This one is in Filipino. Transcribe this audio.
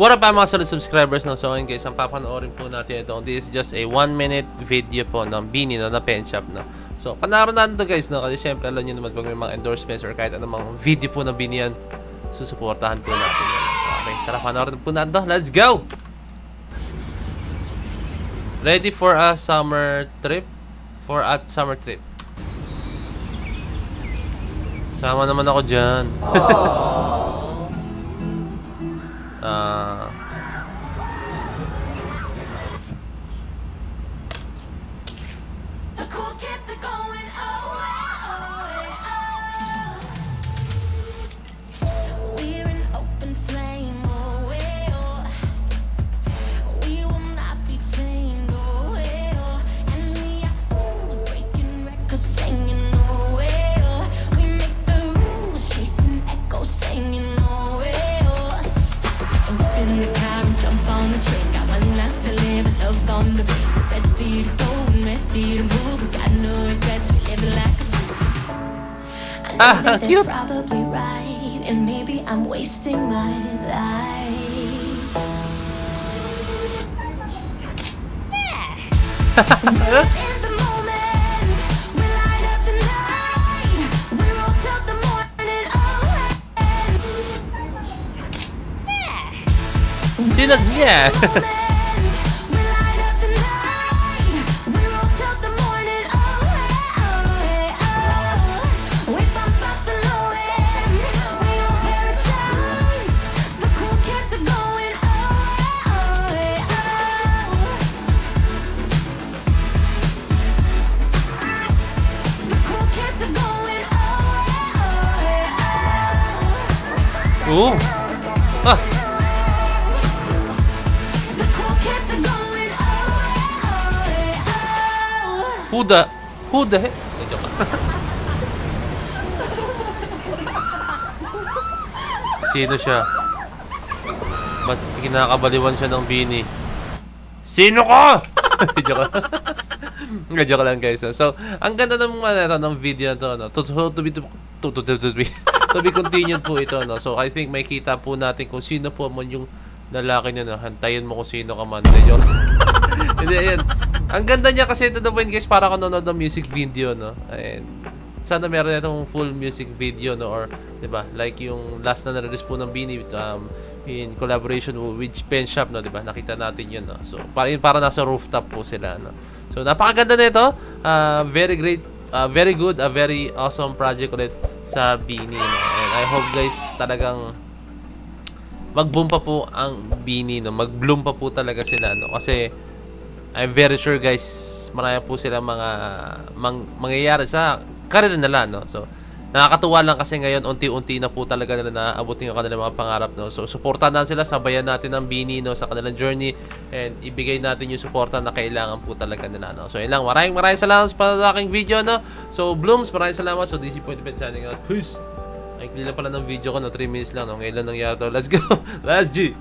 What up mga solid subscribers, no? So ngayon guys, ang papanoorin po natin ito. This is just a 1-minute video po ng Beanie, no, na pen shop, no. So panoorin natin to guys, no, kasi syempre alam niyo naman pag may mga endorsements or kahit anong video po ng Beanie yan, susuportahan po natin yan. So okay, tara panoorin po natin to. Let's go! Ready for a summer trip? For a summer trip. Sama naman ako dyan. The cool kids are going away. We're an open flame. We will not be tamed. And we are fools breaking records, singing. We make the rules, chasing echoes, singing. In the car and jump on the train. Got one life to live and love on the beat. Ready to go and ready to move. We got no regrets, we live like a fool. I know that they're probably right, and maybe I'm wasting my life. In the moment, we light up the night. We roll till the morning. Sino? Yeah! Ooh! Ah! Who the heck? Sino siya? Ba't kinakabaliwan siya ng Beanie? Sino ka? Joke lang guys. So, ang ganda ng video na to, no? To be continued po ito, no? So, I think may kita po natin kung sino po man yung lalaki niya, no? Hantayin mo kung sino ka man. Hindi, ayan. Ang ganda niya kasi to the point guys, para kung nanonood ng music video, no? And sana meron itong full music video, no? Or, diba? Like yung last na na-release po ng Beanie in collaboration with Pen Shop, no? Diba? Nakita natin yun, no? So, para nasa rooftop po sila, no? So, napakaganda na ito. Very great, very good, a very awesome project ulit sa Beanie, no? And I hope guys talagang mag-boom pa po ang Beanie, no? Mag-bloom pa po talaga sila, no? Kasi I'm very sure guys, marami po sila mga mangyayari sa career nila, no? So, nakakatuwa lang kasi ngayon unti-unti na po talaga nila naaabutin yung kanilang mga pangarap, no? So, suportahan natin sila, sabayan natin ang Beanie, no, sa kanilang journey and ibigay natin yung suporta na kailangan po talaga nila, no? So, yun lang. Maraming salamat sa aking video, no? So, Blooms, maraming salamat. So, DC Point signing out. Peace! Ay, lang pala ng video ko, no? 3 minutes lang, no? Ngayon lang nangyari to. Let's go! Let's G!